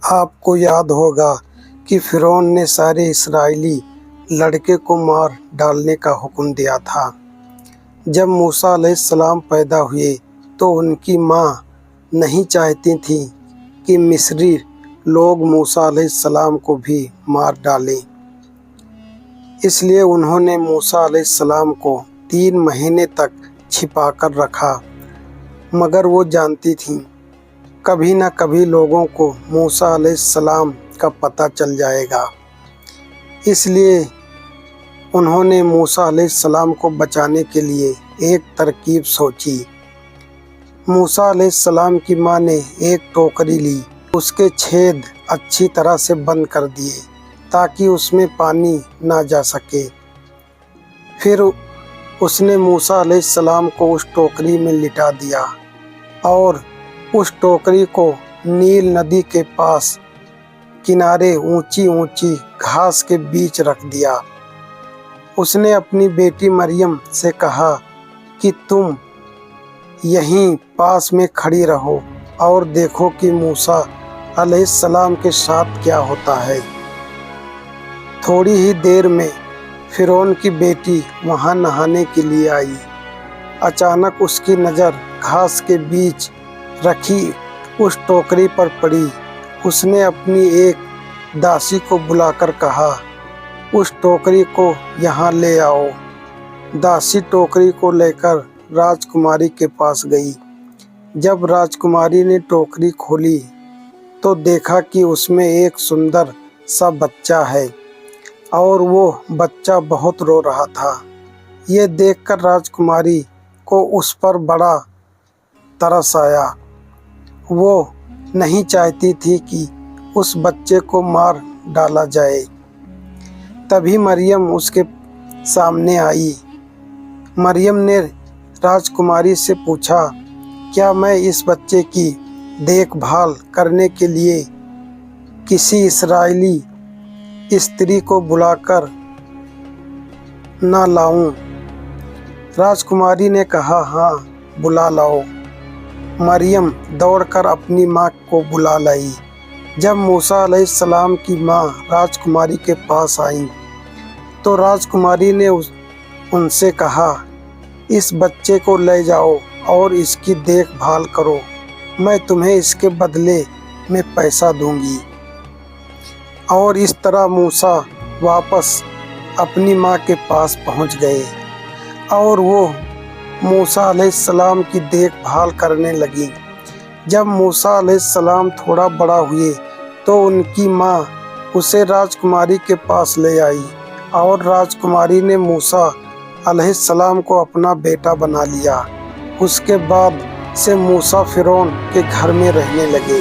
آپ کو یاد ہوگا کہ فرعون نے سارے اسرائیلی لڑکے کو مار ڈالنے کا حکم دیا تھا۔ جب موسیٰ علیہ السلام پیدا ہوئے تو ان کی ماں نہیں چاہتی تھی کہ مصری لوگ موسیٰ علیہ السلام کو بھی مار ڈالیں، اس لیے انہوں نے موسیٰ علیہ السلام کو 3 مہینے تک چھپا کر رکھا، مگر وہ جانتی تھیں کبھی نہ کبھی لوگوں کو موسیٰ علیہ السلام کا پتہ چل جائے گا۔ اس لیے انہوں نے موسیٰ علیہ السلام کو بچانے کے لیے ایک ترکیب سوچی۔ موسیٰ علیہ السلام کی ماں نے ایک ٹوکری لی، اس کے چھید اچھی طرح سے بند کر دیے تاکہ اس میں پانی نہ جا سکے۔ پھر اس نے موسیٰ علیہ السلام کو اس ٹوکری میں لٹا دیا اور اس ٹوکری کو نیل ندی کے پاس کنارے اونچی اونچی گھاس کے بیچ رکھ دیا۔ اس نے اپنی بیٹی مریم سے کہا کہ تم یہیں پاس میں کھڑی رہو اور دیکھو کہ موسیٰ علیہ السلام کے ساتھ کیا ہوتا ہے۔ تھوڑی ہی دیر میں فرعون کی بیٹی وہاں نہانے کے لیے آئی۔ اچانک اس کی نظر گھاس کے بیچ رکھی اس ٹوکری پر پڑی۔ اس نے اپنی ایک داسی کو بلا کر کہا، اس ٹوکری کو یہاں لے آؤ۔ داسی ٹوکری کو لے کر راجکماری کے پاس گئی۔ جب راجکماری نے ٹوکری کھولی تو دیکھا کہ اس میں ایک سندر سا بچہ ہے اور وہ بچہ بہت رو رہا تھا۔ یہ دیکھ کر راجکماری کو اس پر بڑا ترس آیا۔ وہ نہیں چاہتی تھی کہ اس بچے کو مار ڈالا جائے۔ تبھی مریم اس کے سامنے آئی۔ مریم نے راجکماری سے پوچھا، کیا میں اس بچے کی دیکھ بھال کرنے کے لیے کسی اسرائیلی استری کو بلا کر نہ لاؤں؟ راجکماری نے کہا، ہاں بلا لاؤ۔ مریم دوڑ کر اپنی ماں کو بلا لائی۔ جب موسیٰ علیہ السلام کی ماں راجکماری کے پاس آئی تو راجکماری نے ان سے کہا، اس بچے کو لے جاؤ اور اس کی دیکھ بھال کرو، میں تمہیں اس کے بدلے میں پیسہ دوں گی۔ اور اس طرح موسیٰ واپس اپنی ماں کے پاس پہنچ گئے اور وہ موسیٰ علیہ السلام کی دیکھ بھال کرنے لگی۔ جب موسیٰ علیہ السلام تھوڑا بڑا ہوئے تو ان کی ماں اسے راجکماری کے پاس لے آئی اور راجکماری نے موسیٰ علیہ السلام کو اپنا بیٹا بنا لیا۔ اس کے بعد سے موسیٰ فرعون کے گھر میں رہنے لگے۔